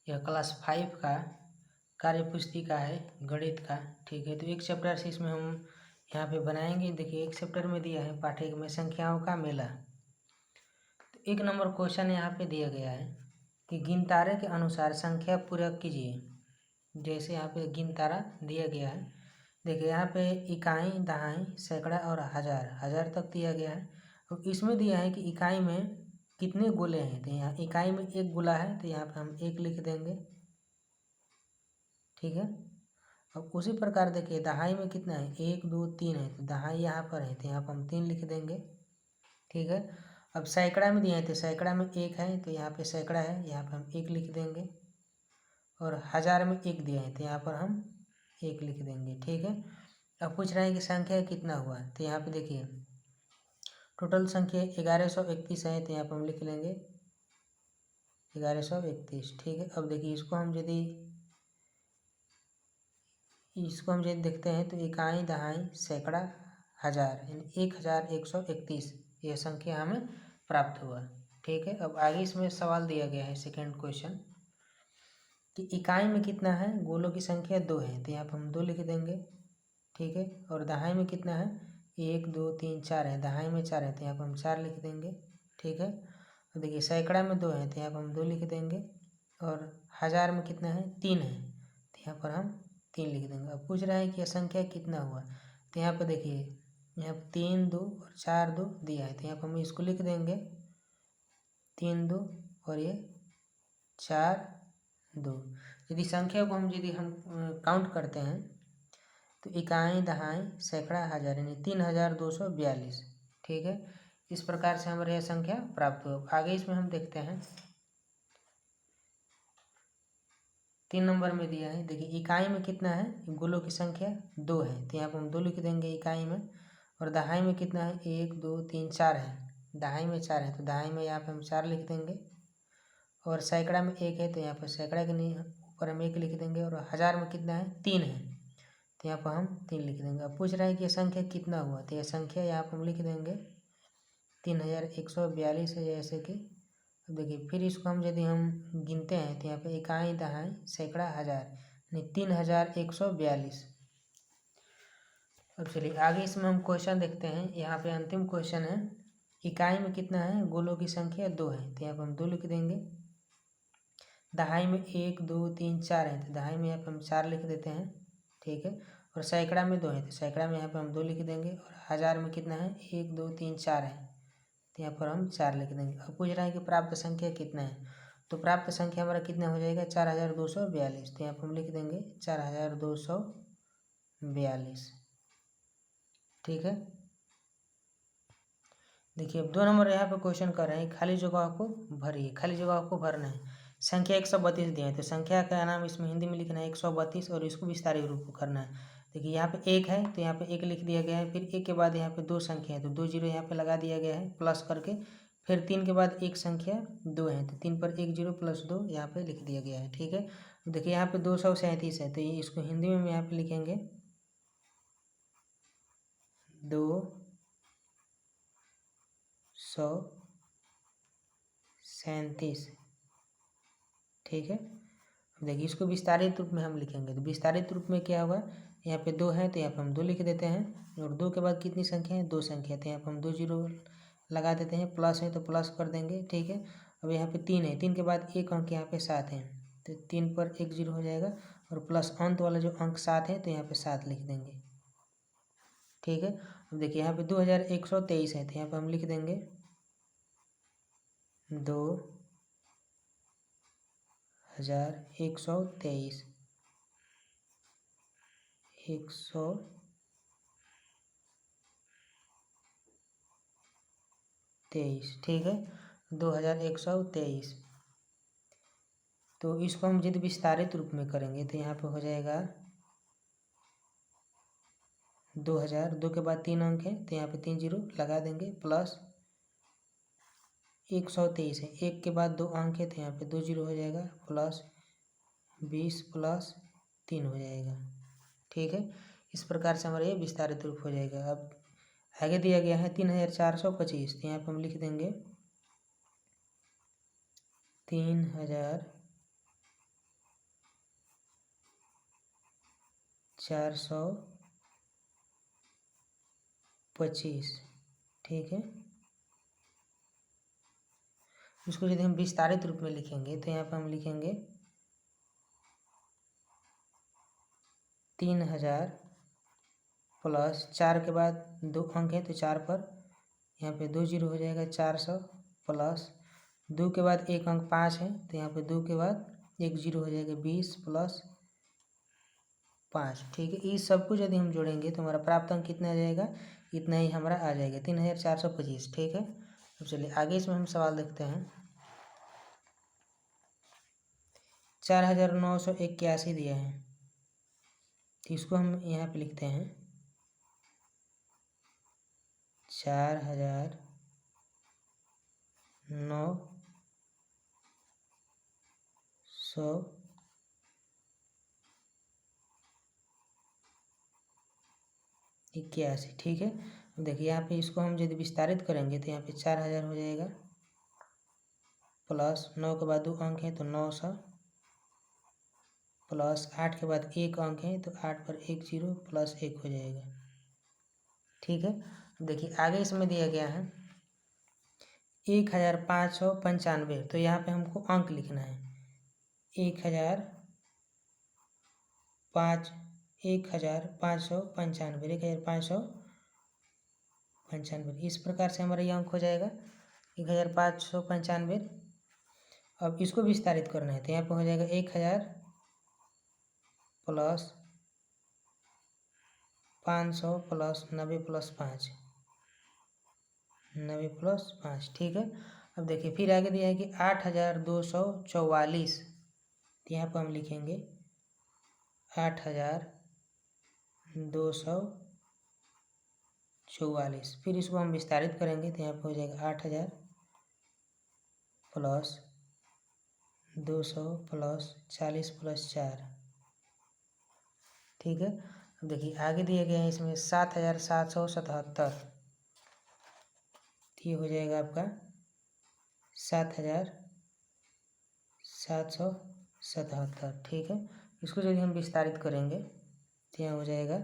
यह क्लास 5 का कार्य पुस्तिका है गणित का। ठीक है, तो एक चैप्टर से इसमें हम यहाँ पे बनाएंगे। देखिए एक चैप्टर में दिया है पाठ्यक्रम में संख्याओं का मेला। तो 1 नंबर क्वेश्चन यहाँ पे दिया गया है कि गिनतारे के अनुसार संख्या पूरक कीजिए। जैसे यहाँ पे गिनतारा दिया गया है, देखिए यहाँ पे इकाई, दहाई, सैकड़ा और हजार, हजार तक दिया गया है। और इसमें दिया है कि इकाई में कितने गोले हैं, तो यहाँ इकाई में 1 गोला है, तो यहाँ पे हम 1 लिख देंगे। ठीक है, अब उसी प्रकार देखिए दहाई में कितना है, 1 2 3 है, तो दहाई यहाँ पर है, तो यहाँ पर हम 3 लिख देंगे। ठीक है, अब सैकड़ा में दिया है, तो सैकड़ा में 1 है, तो यहाँ पे सैकड़ा है, यहाँ पे हम 1 लिख देंगे। और हजार में 1 दिया है, तो यहाँ पर हम 1 लिख देंगे। ठीक है, अब पूछ रहे हैं कि संख्या कितना हुआ, तो यहाँ पे देखिए टोटल संख्या 1131 है, तो यहाँ पर हम लिख लेंगे 1131। ठीक है, अब देखिए इसको हम यदि देखते हैं तो इकाई, दहाई, सैकड़ा, हजार, यानी 1131 यह संख्या हमें प्राप्त हुआ। ठीक है, अब आगे इसमें सवाल दिया गया है सेकंड क्वेश्चन कि इकाई में कितना है, गोलों की संख्या 2 है, तो यहाँ पर हम 2 लिख देंगे। ठीक है, और दहाई में कितना है, 1 2 3 4 है, दहाई में 4 है, तो यहाँ पर हम 4 लिख देंगे। ठीक है, तो देखिए सैकड़ा में 2 है, तो यहाँ पर हम 2 लिख देंगे। और हजार में कितना है, 3 है, तो यहाँ पर हम 3 लिख देंगे। अब पूछ रहा है कि यह संख्या कितना हुआ, तो यहाँ पर देखिए यहाँ पर 3 2 और 4 2 दिया है, तो यहाँ पर हम इसको लिख देंगे 3 2 और ये 4 2। यदि संख्या को हम काउंट करते हैं तो इकाई, दहाई, सैकड़ा, हजार, यानी 3242। ठीक है, इस प्रकार से हमारे यह संख्या प्राप्त हो। आगे इसमें हम देखते हैं 3 नंबर में दिया है, देखिए इकाई में कितना है, गोलों की संख्या 2 है, तो यहाँ पर हम 2 लिख देंगे इकाई में। और दहाई में कितना है, 1 2 3 4 है, दहाई में 4 है, तो दहाई में यहाँ पर हम 4 लिख देंगे। और सैकड़ा में 1 है, तो यहाँ पर सैकड़ा के ऊपर हम 1 लिख देंगे। और हजार में कितना है, 3 है, तो यहाँ पर हम 3 लिख देंगे। अब पूछ रहा है कि यह संख्या कितना हुआ, तो यह संख्या यहाँ पर हम लिख देंगे 3142 है। जैसे कि अब देखिए फिर इसको यदि हम गिनते हैं तो यहाँ पे इकाई, दहाई, सैकड़ा, हजार, यानी 3142। अब चलिए आगे इसमें हम क्वेश्चन देखते हैं। यहाँ पे अंतिम क्वेश्चन है, इकाई में कितना है, गोलों की संख्या 2 है, तो यहाँ पर हम 2 लिख देंगे। दहाई में 1 2 3 4 है, तो दहाई में यहाँ पर हम 4 लिख देते हैं। ठीक है, और सैकड़ा में 2 है, तो सैकड़ा में यहाँ पर हम 2 लिख देंगे। और हजार में कितना है, 1 2 3 4 है, तो यहाँ पर हम 4 लिख देंगे। अब पूछ रहा है कि प्राप्त संख्या कितना है, तो प्राप्त संख्या हमारा कितना हो जाएगा, 4242। तो यहाँ पर हम लिख देंगे 4242। ठीक है, देखिए अब 2 नंबर यहाँ पे क्वेश्चन कर रहे हैं, खाली जगह को भरिए। खाली जगह को भरना है, संख्या 132 दिया है, तो संख्या का नाम इसमें हिंदी में लिखना है 132 और इसको विस्तारित रूप में करना है। देखिए यहाँ पे 1 है, तो यहाँ पे 1 लिख दिया गया है। फिर 1 के बाद यहाँ पे 2 संख्या है, तो 2 जीरो यहाँ पे लगा दिया गया है प्लस करके। फिर 3 के बाद 1 संख्या 2 है, तो 3 पर 1 0 प्लस 2 यहाँ पे लिख दिया गया है। ठीक है, देखिए यहाँ पे 237 है, तो ये इसको हिंदी में यहाँ पे लिखेंगे 237। ठीक है, देखिए इसको विस्तारित रूप में हम लिखेंगे, तो विस्तारित रूप में क्या होगा, यहाँ पे 2 है, तो यहाँ पे हम 2 लिख देते हैं। और 2 के बाद कितनी संख्या है, 2 संख्या, तो यहाँ पे हम 2 जीरो लगा देते हैं। प्लस है तो प्लस कर देंगे। ठीक है, अब यहाँ पे 3 है, 3 के बाद 1 अंक यहाँ पे 7 है, तो 3 पर 1 0 हो जाएगा। और प्लस अंत वाला जो अंक 7 है, तो यहाँ पे 7 लिख देंगे। ठीक है, अब देखिए यहाँ पे 2123 है, तो यहाँ पे हम लिख देंगे 2123। 123। ठीक है, 2123। तो इसको हम यदि विस्तारित रूप में करेंगे तो यहाँ पे हो जाएगा 2000। 2 के बाद 3 अंक है, तो यहाँ पे 3 जीरो लगा देंगे प्लस 123 है। 1 के बाद 2 अंक है, तो यहाँ पे 2 जीरो हो जाएगा प्लस 20 प्लस 3 हो जाएगा। ठीक है, इस प्रकार से हमारा ये विस्तारित रूप हो जाएगा। अब आगे दिया गया है 3425, तो यहाँ पे हम लिख देंगे 3425। 425, ठीक है। इसको यदि हम विस्तारित रूप में लिखेंगे तो यहाँ पर हम लिखेंगे 3000 प्लस 4 के बाद 2 अंक है तो 4 पर यहाँ पे 2 जीरो हो जाएगा 400 प्लस 2 के बाद 1 अंक 5 है तो यहाँ पे 2 के बाद 1 जीरो हो जाएगा 20 प्लस 5, ठीक है। इस सब कुछ यदि हम जोड़ेंगे तो हमारा प्राप्त अंक कितना आ जाएगा, इतना ही हमारा आ जाएगा 3425, ठीक है। अब चलिए आगे इसमें हम सवाल देखते हैं। 4981 दिया है तो इसको हम यहाँ पे लिखते हैं 4981, ठीक है। देखिए यहाँ पे इसको हम यदि विस्तारित करेंगे तो यहाँ पे 4000 हो जाएगा प्लस 9 के बाद 2 अंक है तो 900 प्लस 8 के बाद 1 अंक है तो 8 पर 1 जीरो प्लस 1 हो जाएगा, ठीक है। देखिए आगे इसमें दिया गया है 1595, तो यहाँ पे हमको अंक लिखना है 1595, इस प्रकार से हमारा ये अंक हो जाएगा 1595। अब इसको विस्तारित करना है तो यहाँ पे हो जाएगा 1000 प्लस 500 प्लस 90 प्लस 5, 90 प्लस 5, ठीक है। अब देखिए फिर आगे दिया है कि 8244, तो यहाँ पर हम लिखेंगे 8244, फिर इसको हम विस्तारित करेंगे तो यहाँ पर हो जाएगा 8000 प्लस 200 प्लस 40 प्लस 4, ठीक है। अब देखिए आगे दिए गए हैं इसमें 7777, ये हो जाएगा आपका 7777, ठीक है। इसको यदि हम विस्तारित करेंगे तो यहाँ हो जाएगा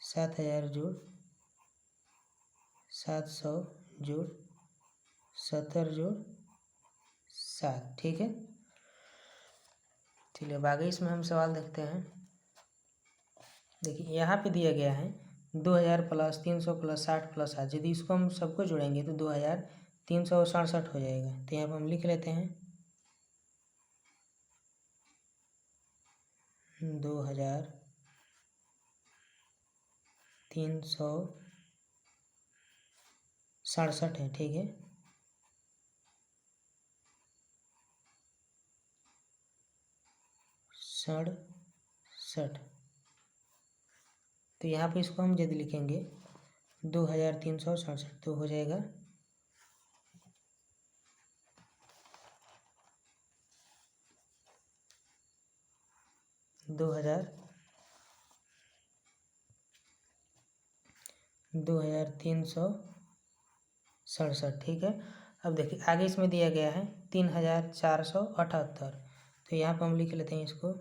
7000 जोड़ 700 जोड़ 70 जोड़ 7, ठीक है। चलिए अब आगे इसमें हम सवाल देखते हैं। देखिए यहाँ पे दिया गया है 2000 प्लस 300 प्लस 60 प्लस 8, यदि इसको हम सबको जोड़ेंगे तो 2367 हो जाएगा, तो यहाँ पर हम लिख लेते हैं 2367 है, ठीक है। सड़सठ, तो यहाँ पे इसको हम यदि लिखेंगे 2367 तो हो जाएगा 2367, ठीक है। अब देखिए आगे इसमें दिया गया है 3478, तो यहाँ पर हम लिख लेते हैं इसको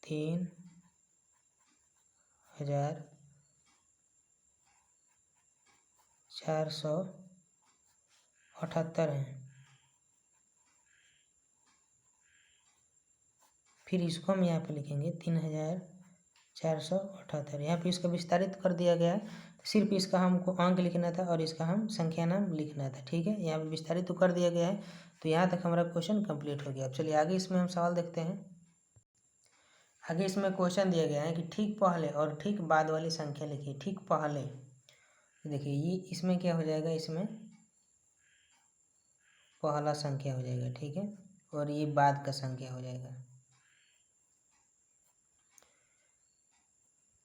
3478 है। फिर इसको हम यहाँ पे लिखेंगे 3478, यहाँ पे इसका विस्तारित कर दिया गया है, तो सिर्फ इसका हमको अंक लिखना था और इसका हम संख्या नाम लिखना था, ठीक है। यहाँ पे विस्तारित तो कर दिया गया है, तो यहाँ तक हमारा क्वेश्चन कंप्लीट हो गया। अब चलिए आगे इसमें हम सवाल देखते हैं। आगे इसमें क्वेश्चन दिया गया है कि ठीक पहले और ठीक बाद वाली संख्या लिखिए। ठीक पहले देखिए ये इसमें क्या हो जाएगा, इसमें पहला संख्या हो जाएगा, ठीक है, और ये बाद का संख्या हो जाएगा।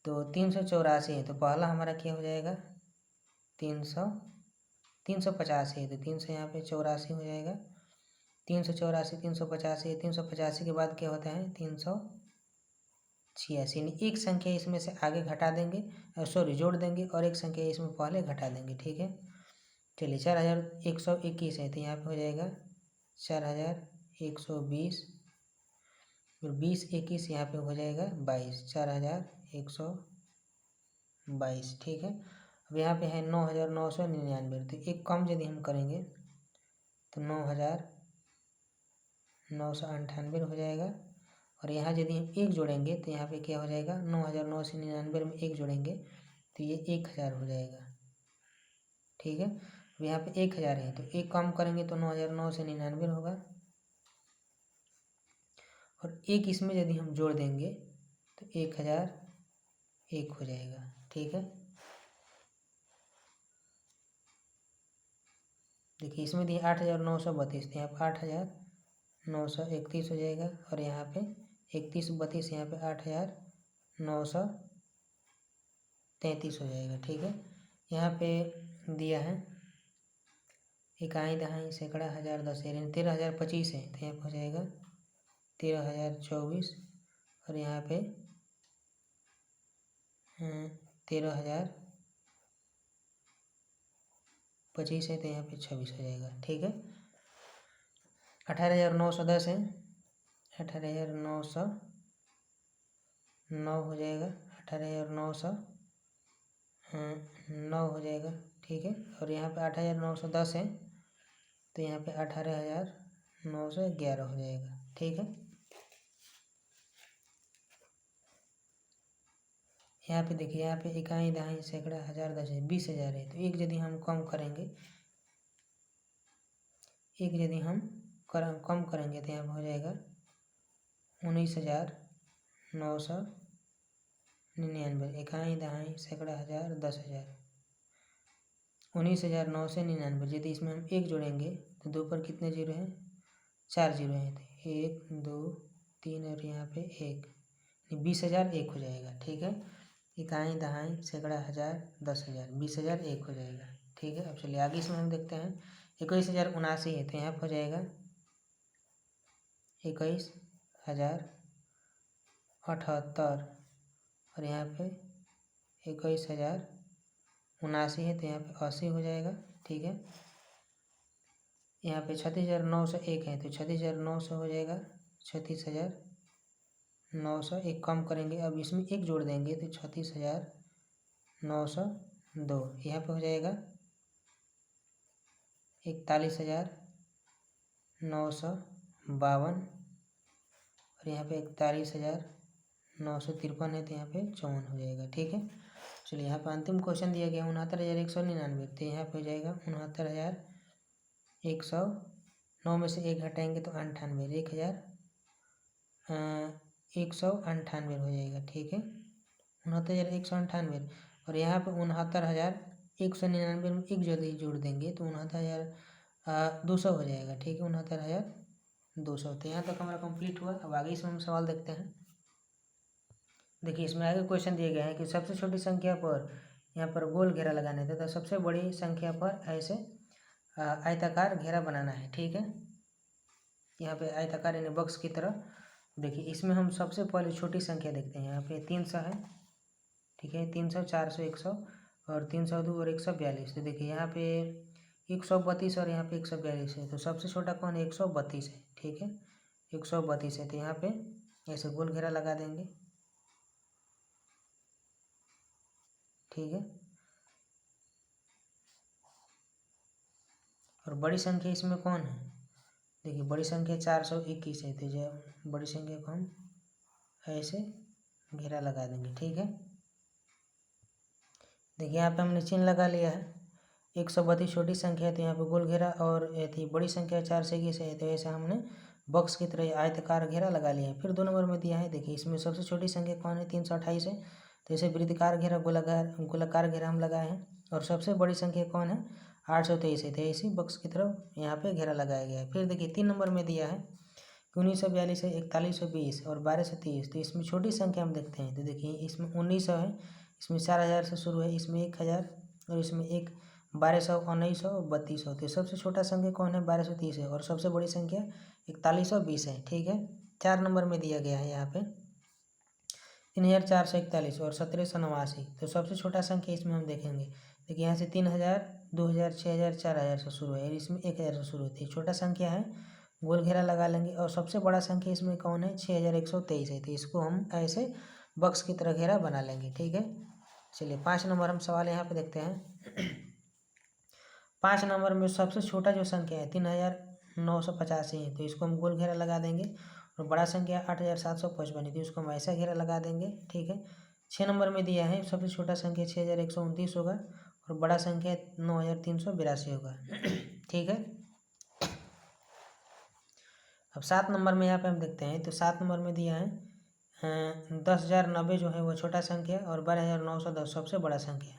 तो 384 है तो पहला हमारा क्या हो जाएगा 350 है तो 300 यहाँ पे 84 हो जाएगा। 384 385 385 के बाद क्या होता है 386, यानी एक संख्या इसमें से आगे घटा देंगे, सॉरी जोड़ देंगे, और एक संख्या इसमें पहले घटा देंगे, ठीक है। चलिए 4121 है तो यहाँ पे हो जाएगा 4120, फिर 20 21 यहाँ पे हो जाएगा 22, 4122, ठीक है। अब यहाँ पे है 9999, तो एक कम यदि हम करेंगे तो 9998 हो जाएगा। और यहाँ यदि हम एक जोड़ेंगे तो यहाँ पे क्या हो जाएगा, 9999 में एक जोड़ेंगे तो ये 1000 हो जाएगा, ठीक है। अब यहाँ पे 1000 है तो एक कम करेंगे तो 9999 होगा, और एक इसमें यदि हम जोड़ देंगे तो 1001 हो जाएगा, ठीक है। देखिए इसमें दिए 8932, तो यहाँ पर 8931 हो जाएगा, और यहाँ पे 3132, यहाँ पे 8933 हो जाएगा, ठीक है। यहाँ पे दिया है इकाई दहाई सैकड़ा हज़ार दस, यानी 13025 है, तो यहाँ पर हो जाएगा 13024, और यहाँ पे 13025 है, तो यहाँ पे 26 हो जाएगा, ठीक है। 18910 है, 18909 हो जाएगा, 18909 हो जाएगा, ठीक है। और यहाँ पे 8910 है, तो यहाँ पे 18911 हो जाएगा, ठीक है। यहाँ पे देखिए, यहाँ पे इकाई दहाई सैकड़ा हज़ार दस है, 20,000 है, तो एक यदि हम कम करेंगे, कम करेंगे तो यहाँ पे हो जाएगा 19,999, इकाई दहाई सैकड़ा हज़ार 10,000, 19,999। यदि इसमें हम एक जोड़ेंगे तो दो पर कितने जीरो हैं, 4 जीरो हैं, तो 1 2 3 और यहाँ पे 1, 20,001 हो जाएगा, ठीक है। इकाई दहाई सैकड़ा हज़ार 10,000, 20,001 हो जाएगा, ठीक है। अब चलिए आगे इसमें हम देखते हैं 21,079 है, तो यहाँ पर हो जाएगा 21,078, और यहाँ पे 21,079 है, तो यहाँ पे 80 हो जाएगा, ठीक है। यहाँ पे 36,901 है, तो 36,900 हो जाएगा, 36,900, एक कम करेंगे, अब इसमें एक जोड़ देंगे तो 36,902, यहाँ पे हो जाएगा 41,952, और यहाँ पे 41,953 है, तो यहाँ पे 54 हो जाएगा, ठीक है। चलिए यहाँ पे अंतिम क्वेश्चन दिया गया 69,199, तो यहाँ पे हो जाएगा 69,100, 9 में से एक हटाएंगे तो 98, 1,198 हो जाएगा, ठीक है। 69,198, और यहाँ पे 69,199 में एक जल्दी जोड़ देंगे तो 69,200 हो जाएगा, ठीक है। 69,200, तो यहाँ तक हमारा कंप्लीट हुआ। अब आगे इसमें हम सवाल देखते हैं। देखिए इसमें आगे क्वेश्चन दिए गए हैं कि सबसे छोटी संख्या पर यहाँ पर गोल घेरा लगाना है तथा सबसे बड़ी संख्या पर ऐसे आयताकार घेरा बनाना है, ठीक है। यहाँ पे आयताकार यानी बॉक्स की तरह। देखिए इसमें हम सबसे पहले छोटी संख्या देखते हैं। यहाँ पे 300 है, ठीक है, 300 400 100 और 302 और 142। तो देखिए यहाँ पे 132 और यहाँ पे 142 है, तो सबसे छोटा कौन है, 132 है, ठीक है, 132 है। तो यहाँ पे ऐसे गोल घेरा लगा देंगे, ठीक है। और बड़ी संख्या इसमें कौन है, देखिए बड़ी संख्या 421 है, तो जब बड़ी संख्या को हम ऐसे घेरा लगा देंगे, ठीक है। देखिए यहाँ पे हमने चिन्ह लगा लिया है। 132 छोटी संख्या है, तो यहाँ पे गोल घेरा, और थी बड़ी संख्या 421 है, तो ऐसा हमने बॉक्स की तरह आयताकार घेरा लगा लिया है। फिर 2 नंबर में दिया है, देखिए इसमें सबसे छोटी संख्या कौन है, 328 है, तो इसे वृत्ताकार घेरा गोलाकार घेरा हम लगाए हैं। और सबसे बड़ी संख्या कौन है, 823 है, तो इसी बॉक्स की तरफ यहाँ पे घेरा लगाया गया है। फिर देखिए 3 नंबर में दिया है 1942 है, 4120 और 1230, तो इसमें छोटी संख्या हम देखते हैं। तो देखिए इसमें 1900 है, इसमें 4000 से शुरू है, इसमें 1000 और इसमें 1200 1900 और 3200, तो सबसे छोटा संख्या कौन है, 1230 है, और सबसे बड़ी संख्या 4120 है, ठीक है। 4 नंबर में दिया गया है यहाँ पे 3441 और 1789, तो सबसे छोटा संख्या इसमें हम देखेंगे। देखिए यहाँ से 3000 2000 6000 4000 से शुरू है, और इसमें 1000 से शुरू होती है, छोटा संख्या है, गोल घेरा लगा लेंगे। और सबसे बड़ा संख्या इसमें कौन है, 6123 है, तो इसको हम ऐसे बक्स की तरह घेरा बना लेंगे। ठीक है, चलिए 5 नंबर हम सवाल यहाँ पे देखते हैं। 5 नंबर में सबसे छोटा जो संख्या है 3985 है, तो इसको हम गोल घेरा लगा देंगे। और बड़ा संख्या 8755 है, तो इसको हम ऐसा घेरा लगा देंगे। ठीक है, 6 नंबर में दिया है सबसे छोटा संख्या 6129 होगा और बड़ा संख्या 9382 होगा। ठीक है, अब 7 नंबर में यहाँ पे हम देखते हैं, तो 7 नंबर में दिया है 10,090 जो है वो छोटा संख्या और 12,910 सबसे बड़ा संख्या।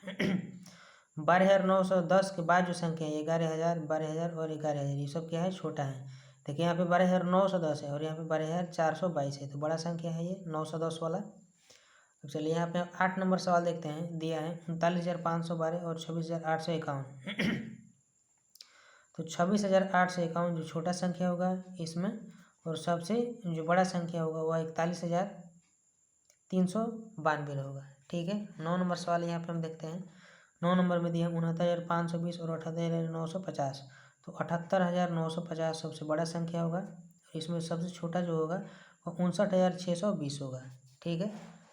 12,910 के बाद जो संख्या है 11,000, 12,000 और 11,000, ये सब क्या है, छोटा है। देखिए यहाँ पे 12,910 है और यहाँ पे 12,422 है, तो बड़ा संख्या है ये 910 वाला। अब चलिए यहाँ पे 8 नंबर सवाल देखते हैं, दिया है 39,512 और 26,851। तो 26,851 जो छोटा संख्या होगा इसमें, और सबसे जो बड़ा संख्या होगा वह 41,392 होगा। ठीक है, 9 नंबर सवाल यहाँ पे हम देखते हैं। 9 नंबर में दिया 69,520 और 78,950, तो 78,950 सबसे बड़ा संख्या होगा। इसमें सबसे छोटा जो होगा वो 59,620 होगा। ठीक है,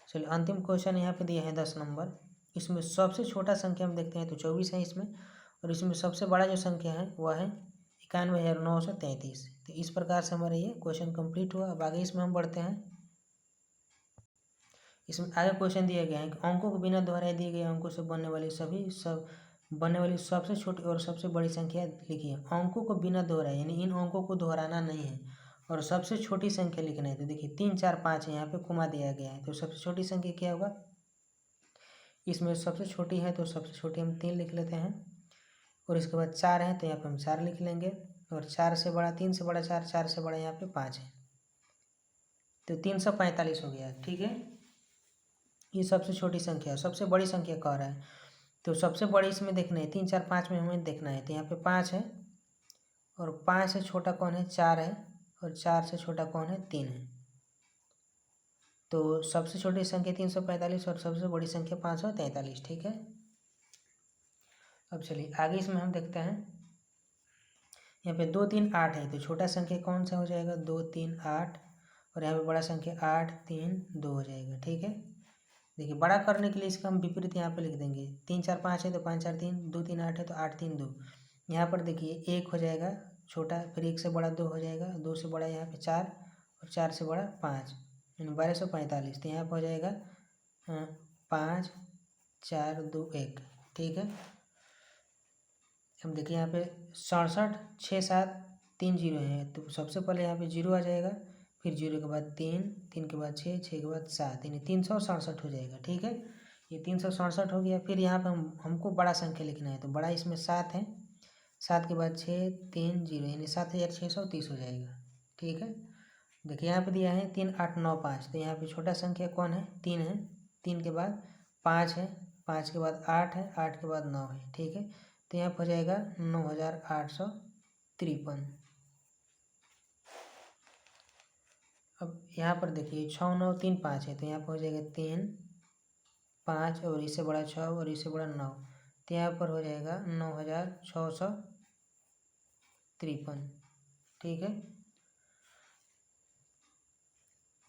चलिए अंतिम क्वेश्चन यहाँ पे दिया है 10 नंबर। इसमें सबसे छोटा संख्या हम देखते हैं तो 24 है इसमें, और इसमें सबसे बड़ा जो संख्या है वह है 91,933। तो इस प्रकार से हमारा ये क्वेश्चन कंप्लीट हुआ। अब आगे इसमें हम बढ़ते हैं। इसमें आगे क्वेश्चन दिया गया है कि अंकों को बिना दोहराए दिए गए अंकों से बनने वाली सबसे छोटी और सबसे बड़ी संख्या लिखिए। अंकों को बिना दोहराए यानी इन अंकों को दोहराना नहीं है और सबसे छोटी संख्या लिखना है। तो देखिए 3 4 5 यहाँ पे घुमा दिया गया है, तो सबसे छोटी संख्या क्या होगा, इसमें सबसे छोटी है तो सबसे छोटी हम 3 लिख लेते हैं। और इसके बाद 4 है तो यहाँ पे हम 4 लिख लेंगे। और 4 से बड़ा 3 से बड़ा 4, 4 से बड़ा यहाँ पे 5 है, तो 345 हो गया। ठीक है, ये सबसे छोटी संख्या है। सबसे बड़ी संख्या कह रहा है, तो सबसे बड़ी इसमें देखना है 3 4 5 में हमें देखना है। तो यहाँ पे 5 है और 5 से छोटा कौन है, 4 है, और 4 से छोटा कौन है, 3 है। तो सबसे छोटी संख्या 345 और सबसे बड़ी संख्या 543। ठीक है, अब चलिए आगे इसमें हम देखते हैं। यहाँ पे 2 3 8 है, तो छोटा संख्या कौन सा हो जाएगा, 2 3 8, और यहाँ पे बड़ा संख्या 8 3 2 हो जाएगा। ठीक है, देखिए बड़ा करने के लिए इसका हम विपरीत यहाँ पे लिख देंगे। 3 4 5 है तो 5 4 3, 2 3 8 है तो 8 3 2। यहाँ पर देखिए 1 हो जाएगा छोटा, फिर 1 से बड़ा 2 हो जाएगा, 2 से बड़ा यहाँ पे 4 और 4 से बड़ा 5, यानी 1245। तो यहाँ पर हो जाएगा 5 4 2 1। ठीक है, अब देखिए यहाँ पे 67 6 7 3 0 है, तो सबसे पहले यहाँ पे 0 आ जाएगा, फिर 0 के बाद 3, 3 के बाद 6, 6 के बाद 7, यानी 367 हो जाएगा। ठीक है, ये 367 हो गया। फिर यहाँ पे हमको बड़ा संख्या लिखना है, तो बड़ा इसमें 7 है, 7 के बाद 6 3 0, यानी 7630 हो जाएगा। ठीक है, देखिए यहाँ पे दिया है 3 8 9 5, तो यहाँ पे छोटा संख्या कौन है, 3 है, 3 के बाद 5 है, 5 के बाद 8 है, 8 के बाद 9 है। ठीक है, तो यहाँ पर हो जाएगा 9853। अब यहाँ पर देखिए 6 9 3 5 है, तो यहाँ पर हो जाएगा 3 5 और इससे बड़ा 6 और इससे बड़ा 9, तो यहाँ पर हो जाएगा 9653। ठीक है,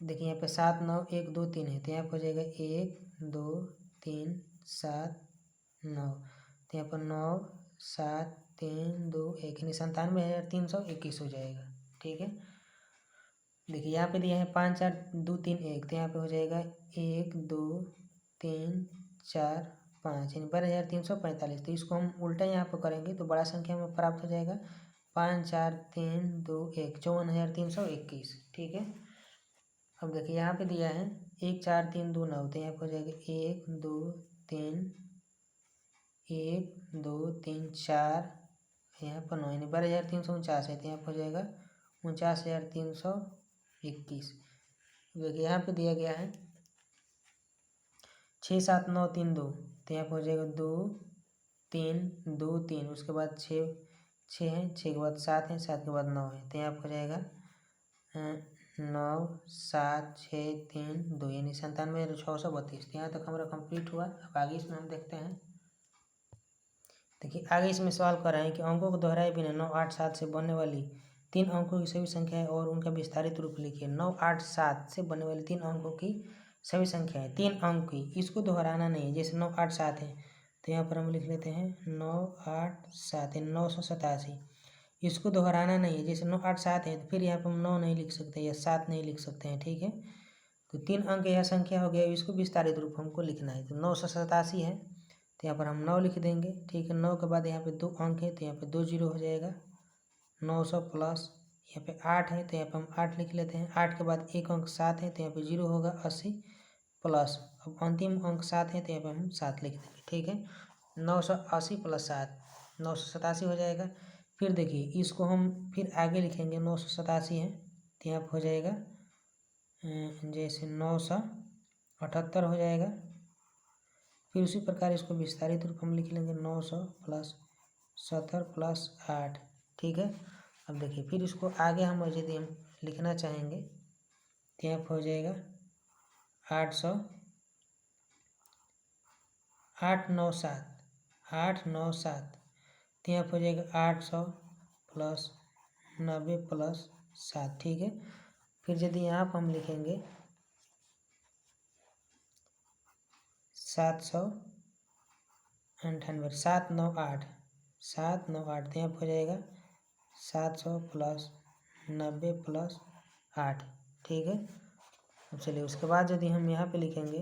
देखिए यहाँ पे 7 9 1 2 3 है, तो यहाँ पर हो जाएगा 1 2 3 7 9, तो यहाँ पर 9 7 3 2 1, यानी 97,321 हो जाएगा। ठीक है, देखिए यहाँ पे दिया है 5 4 2 3 1, तो यहाँ पे हो जाएगा 1 2 3 4 5, यानी 12,345। तो इसको हम उल्टा यहाँ पे करेंगे तो बड़ा संख्या में प्राप्त हो जाएगा 5 4 3 2 1, 54,321। ठीक है, अब देखिए यहाँ पे दिया है 1 4 3 2 9, तो यहाँ पे हो जाएगा 1 2 3 1 2 3 4, यहाँ पर 9, यानी 12,349 है, तो यहाँ पर हो जाएगा 49,321। देखिए यहाँ पे दिया गया है 6 7 9 3 2, तो यहाँ पर हो जाएगा 2 3 2 3, उसके बाद 6 6 है, 6 के बाद 7 है, 7 के बाद 9 है, तो यहाँ पर हो जाएगा 9 7 6 3 2, यानी 97,632। यहाँ तक हमारा कंप्लीट हुआ। अब आगे इसमें हम देखते हैं। देखिए आगे इसमें सवाल कर रहे हैं कि अंकों को दोहराए बिना 9 8 7 से बनने वाली तीन अंकों की सभी संख्याएं और उनका विस्तारित रूप लिखिए। 9, 8, 7 से बनने वाली तीन अंकों की सभी संख्याएं, तीन अंक की, इसको दोहराना नहीं है। जैसे 9, 8, 7 है तो यहाँ पर हम लिख लेते हैं 9, 8, 7 है 987। इसको दोहराना नहीं है। जैसे 9, 8, 7 है तो फिर यहाँ पर हम 9 नहीं लिख सकते या 7 नहीं लिख सकते हैं, ठीक है। तो तीन अंक यह संख्या हो गया, इसको विस्तारित रूप हमको लिखना है। तो 987 है तो यहाँ पर हम 9 लिख देंगे, ठीक है। 9 के बाद यहाँ पे 2 अंक है तो यहाँ पे 2 जीरो हो जाएगा। 900 प्लस यहाँ पे 8 है तो यहाँ पे हम 8 लिख लेते हैं। 8 के बाद एक अंक 7 है तो यहाँ पे 0 होगा। 80 प्लस अब अंतिम अंक 7 है तो यहाँ पे हम 7 लिख देंगे, ठीक है। 980 प्लस 7 987 हो जाएगा। फिर देखिए इसको हम फिर आगे लिखेंगे। 987 है तो यहाँ पर हो जाएगा जैसे 978 हो जाएगा। फिर उसी प्रकार इसको विस्तारित रूप हम लिख लेंगे 900 प्लस 70 प्लस 8, ठीक है। अब देखिए फिर इसको आगे हम यदि हम लिखना चाहेंगे तो यहाँ पर हो जाएगा 897 तो यहाँ पर हो जाएगा 800 प्लस 90 प्लस 7, ठीक है। फिर यदि यहाँ पर हम लिखेंगे 798 798 तो यहाँ पर हो जाएगा 700 प्लस 90 प्लस 8, ठीक है। अब चलिए उसके बाद यदि हम यहाँ पे लिखेंगे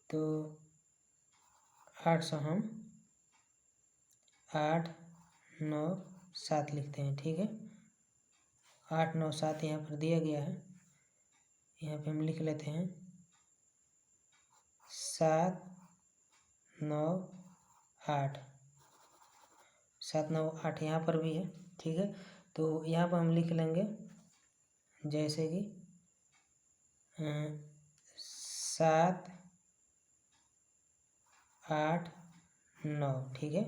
तो 800 हम 8, 9, 7 लिखते हैं, ठीक है। 8, 9, 7 यहाँ पर दिया गया है। यहाँ पे हम लिख लेते हैं 7, 9, 8 7, 9, 8 यहाँ पर भी है, ठीक है। तो यहाँ पर हम लिख लेंगे जैसे कि 7, 8, 9, ठीक है।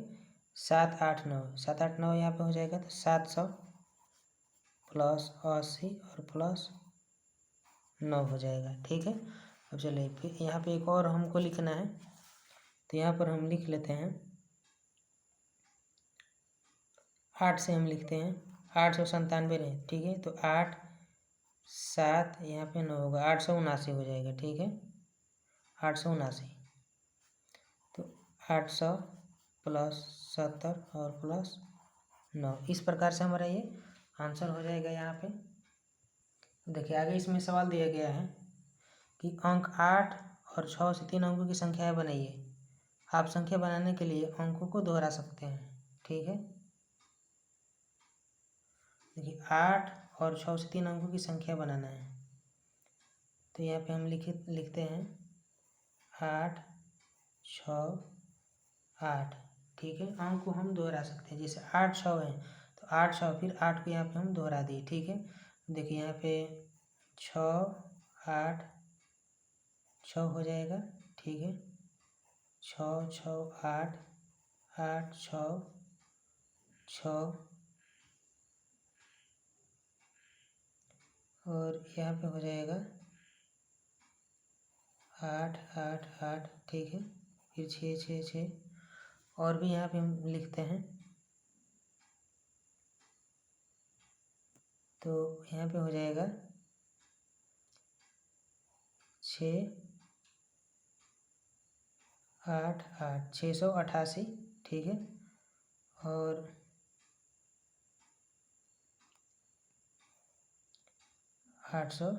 7, 8, 9 7, 8, 9 यहाँ पे हो जाएगा तो 700 प्लस 80 और प्लस 9 हो जाएगा, ठीक है। अब चलिए फिर यहाँ पे एक और हमको लिखना है तो यहाँ पर हम लिख लेते हैं 8 से हम लिखते हैं 897 रहे, ठीक है। तो 8, 7 यहाँ पे 9 होगा 879 हो जाएगा, ठीक है। 879 तो 800 प्लस 70 और प्लस 9, इस प्रकार से हमारा ये आंसर हो जाएगा। यहाँ पे देखिए आगे इसमें सवाल दिया गया है कि अंक 8 और 6 से तीन अंकों की संख्याएं बनाइए। आप संख्या बनाने के लिए अंकों को दोहरा सकते हैं, ठीक है। देखिए 8 और 6 से तीन अंकों की संख्या बनाना है तो यहाँ पे हम लिखते हैं 8, 6, 8, ठीक है। अंक को हम दोहरा सकते हैं। जैसे 8, 6 है तो 8, 6 फिर 8 को यहाँ पे हम दोहरा दिए, ठीक है। देखिए यहाँ पे 6, 8, 6 हो जाएगा, ठीक है। 6, 6, 8, 8, 6, 6 और यहाँ पे हो जाएगा 8, 8, 8, ठीक है। फिर 6, 6, 6 और भी यहाँ पे हम लिखते हैं तो यहाँ पे हो जाएगा 6, 8, 8 688, ठीक है। और 800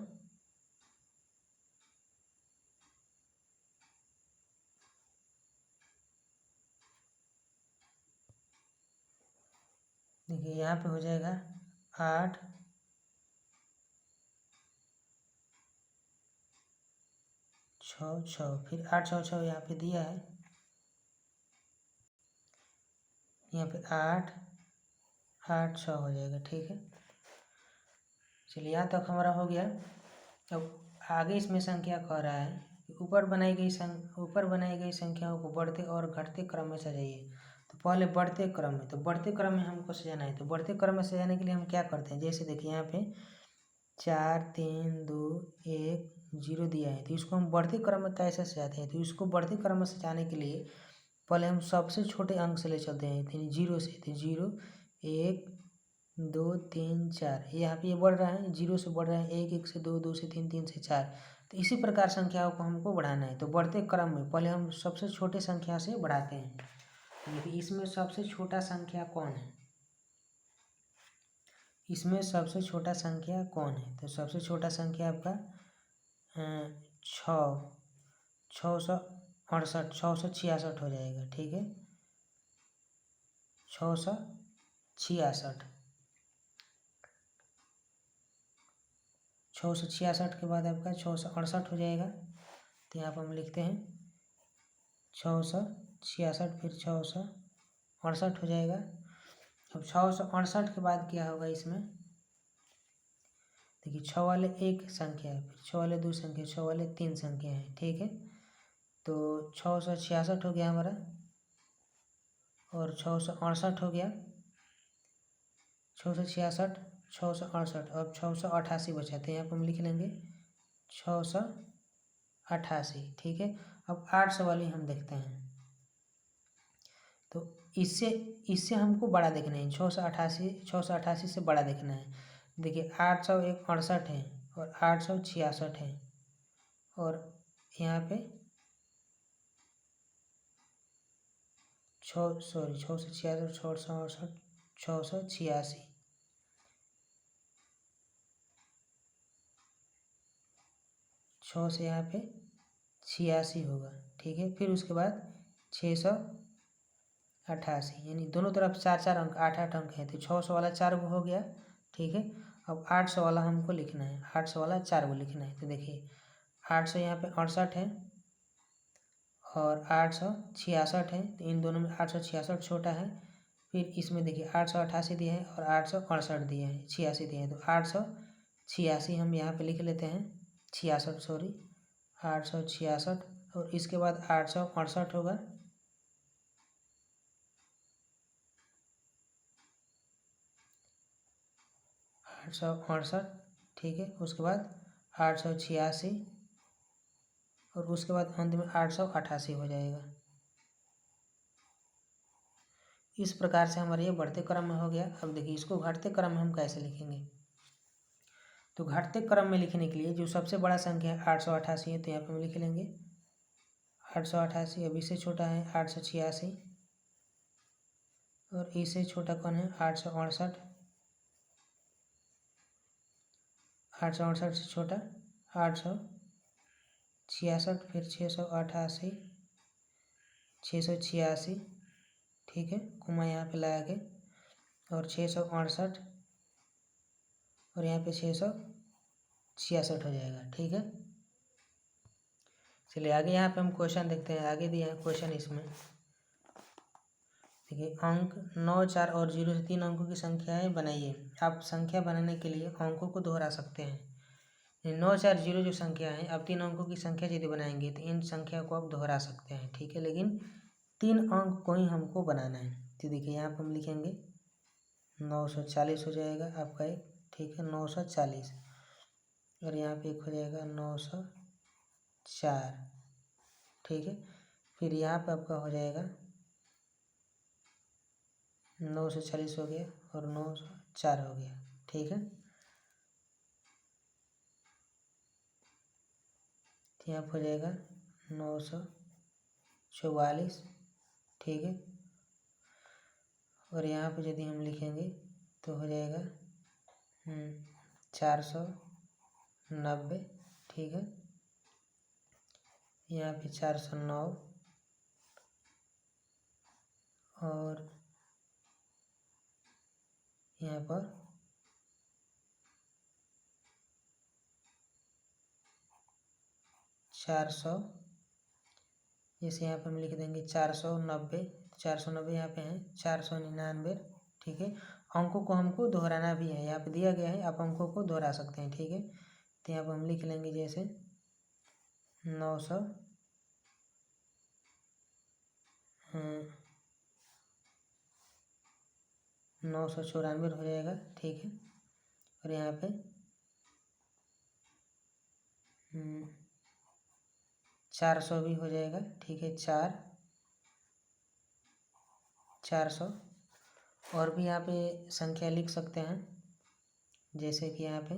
देखिए यहाँ पे हो जाएगा 8, 6, 6 फिर 8, 6, 6 यहाँ पे दिया है। यहाँ पे 8, 8, 6 हो जाएगा, ठीक है। चलिए यहाँ तक हमारा हो गया। अब आगे इसमें संख्या कह रहा है कि ऊपर बनाई गई संख्याओं को बढ़ते और घटते क्रम में सजाइए। तो पहले बढ़ते क्रम में, तो बढ़ते क्रम में हमको सजाना है। तो बढ़ते क्रम में सजाने के लिए हम क्या करते हैं, जैसे देखिए यहाँ पे 4, 3, 2, 1, 0 दिया है तो इसको हम बढ़ते क्रम में कैसे सजाते हैं। तो इसको बढ़ते क्रम में सजाने के लिए पहले हम सबसे छोटे अंक से ले चलते हैं, यानी 0 से। तो 0, 1 2 3 4, यहाँ पे ये बढ़ रहा है, 0 से बढ़ रहा है, 1 1 से 2, 2 से 3, 3 से 4। तो इसी प्रकार संख्याओं को हमको बढ़ाना है। तो बढ़ते क्रम में पहले हम सबसे छोटे संख्या से बढ़ाते हैं। देखिए इसमें सबसे छोटा संख्या कौन है, इसमें सबसे छोटा संख्या कौन है? तो सबसे छोटा संख्या आपका 668 666 हो जाएगा। ठीक है, 666, 666 के बाद आपका 668 हो जाएगा। तो यहाँ पर हम लिखते हैं 666, फिर 668 हो जाएगा। अब 668 के बाद क्या होगा इसमें, देखिए 6 वाले एक संख्या है, फिर 6 वाले दो संख्या, 6 वाले तीन संख्या है। ठीक है, तो 666 हो गया हमारा, और 668 हो गया, 666 668, अब 688 बचा। तो यहाँ पर हम लिख लेंगे 688। ठीक है, अब 800 वाली हम देखते हैं। तो इससे इससे हमको बड़ा देखना है, 688 से बड़ा देखना है। देखिए 868 है और 866 है, और यहाँ पे 666 668 686, 6 से यहाँ पे 86 होगा। ठीक है, फिर उसके बाद 688, यानी दोनों तरफ 4 4 अंक, 8 8 अंक है। तो 600 वाला 4 गो हो गया। ठीक है, अब 800 वाला हमको लिखना है, 800 वाला 4 गो लिखना है। तो देखिए 800 यहाँ पे 68 है और 866 है, तो इन दोनों में 866 छोटा है। फिर इसमें देखिए 888 दिए हैं और 868 दिए हैं, 86 दिए हैं। तो 886 हम यहाँ पे लिख लेते हैं, 66 सॉरी 866, और इसके बाद 868 होगा, 868। ठीक है, उसके बाद 886, और उसके बाद अंत में 888 हो जाएगा। इस प्रकार से हमारे ये बढ़ते क्रम में हो गया। अब देखिए इसको घटते क्रम में हम कैसे लिखेंगे। तो घटते क्रम में लिखने के लिए जो सबसे बड़ा संख्या है 888 है, तो यहाँ पे हम लिख लेंगे 888। अब इससे छोटा है 886, और इससे छोटा कौन है 868, 868 से छोटा 866, फिर 688, 686। ठीक है, कुमा यहाँ पे लाया के, और 668, और यहाँ पे 666 हो जाएगा। ठीक है, चलिए आगे यहाँ पे हम क्वेश्चन देखते हैं। आगे दिया है क्वेश्चन इसमें, देखिए अंक 9 4 और 0 से 3 अंकों की संख्याएं बनाइए। आप संख्या बनाने के लिए अंकों को दोहरा सकते हैं। 9 4 0 जो संख्या है, अब 3 अंकों की संख्या यदि बनाएंगे तो इन संख्या को आप दोहरा सकते हैं। ठीक है, लेकिन 3 अंक को ही हमको बनाना है। तो देखिए यहाँ पर हम लिखेंगे 940 हो जाएगा आपका एक। ठीक है, 940, और यहाँ पे एक हो जाएगा 904। ठीक है, फिर यहाँ पे आपका हो जाएगा 940 हो गया और 904 हो गया। ठीक है, तो यहाँ पर हो जाएगा 944। ठीक है, और यहाँ पे यदि हम लिखेंगे तो हो जाएगा 490। ठीक है, यहाँ पे 409, और यहाँ पर 400, जैसे यहाँ पर हम लिख देंगे 490, 490 यहाँ पे है 499। ठीक है, अंकों को हमको दोहराना भी है, यहाँ पे दिया गया है, आप अंकों को दोहरा सकते हैं। ठीक है, तो यहाँ पर हम लिख लेंगे जैसे 900 994 हो जाएगा। ठीक है, और यहाँ पे 400 भी हो जाएगा। ठीक है, 400, और भी यहाँ पे संख्या लिख सकते हैं, जैसे कि यहाँ पे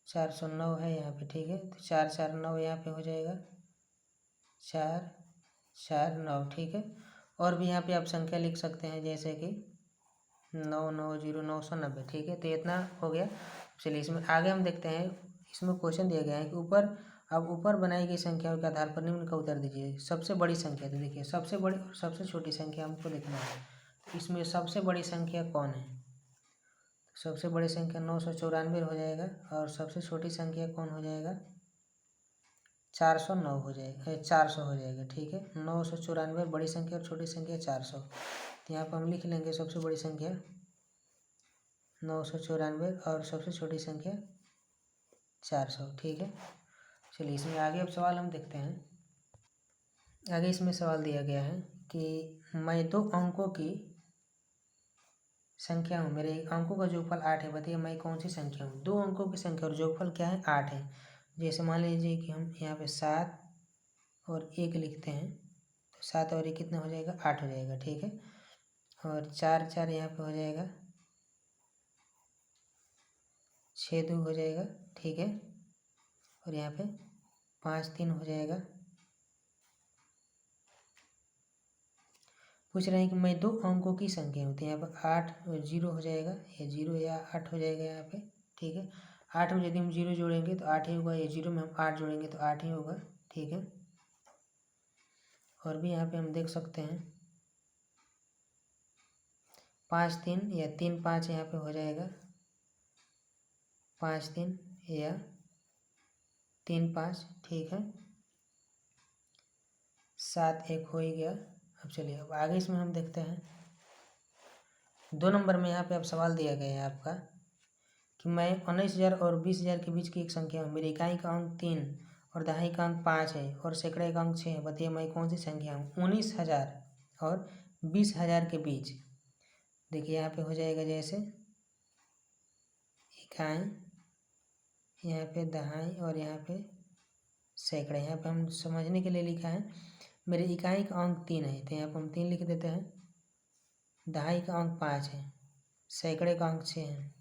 409 है यहाँ पे, ठीक है। तो 449 यहाँ पे हो जाएगा 449, ठीक है। और भी यहाँ पे आप संख्या लिख सकते हैं, जैसे कि 990 ठीक है। तो इतना हो गया। चलिए इसमें आगे हम देखते हैं। इसमें क्वेश्चन दिया गया है कि ऊपर बनाई गई संख्याओं के आधार पर निम्न का उत्तर दीजिए। सबसे बड़ी संख्या, तो देखिए सबसे बड़ी और सबसे छोटी संख्या हमको देखना है। तो इसमें सबसे बड़ी संख्या कौन है? सबसे बड़ी संख्या 994 हो जाएगा, और सबसे छोटी संख्या कौन हो जाएगा? 409 हो जाएगा, 400 हो जाएगा, ठीक है। 994 बड़ी संख्या और छोटी संख्या 400। तो यहाँ पर हम लिख लेंगे सबसे बड़ी संख्या 994 और सबसे छोटी संख्या 400, ठीक है। चलिए इसमें आगे अब सवाल हम देखते हैं। आगे इसमें सवाल दिया गया है कि मैं 2 अंकों की संख्या हूँ, मेरे अंकों का जोगफल 8 है, बताइए मैं कौन सी संख्या हूँ? 2 अंकों की संख्या और जोगफल क्या है? 8 है। जैसे मान लीजिए कि हम यहाँ पे 7 और 1 लिखते हैं, तो 7 और 1 कितना हो जाएगा? 8 हो जाएगा, ठीक है। और 4 4 यहाँ पे हो जाएगा 6 2 हो जाएगा, ठीक है। और यहाँ पे 5 3 हो जाएगा। पूछ रहे हैं कि मैं 2 अंकों की संख्या हूँ, तो यहाँ पर 8 और 0 हो जाएगा, या 0 या 8 हो जाएगा यहाँ पे, ठीक है। 8 में यदि हम 0 जोड़ेंगे तो 8 ही होगा, या 0 में हम 8 जोड़ेंगे तो 8 ही होगा, ठीक है। और भी यहाँ पे हम देख सकते हैं 5 3 या 3 5 यहाँ पे हो जाएगा, 5 3 या 3 5, ठीक है। 7 1 हो ही गया। अब चलिए अब आगे इसमें हम देखते हैं। 2 नंबर में यहाँ पे अब सवाल दिया गया है आपका कि मैं 19,000 और 20,000 के बीच की एक संख्या हूँ, मेरी इकाई का अंक 3 और दहाई का अंक 5 है और सैकड़े का अंक 6 है, बताइए मैं कौन सी संख्या हूँ? 19,000 और 20,000 के बीच। देखिए यहाँ पे हो जाएगा जैसे इकाई, यहाँ पे दहाई और यहाँ पे सैकड़े। यहाँ पे हम समझने के लिए लिखा है मेरी इकाई का अंक 3 है, तो यहाँ पर हम 3 लिख देते हैं। दहाई का अंक 5 है, सैकड़े का अंक 6 है,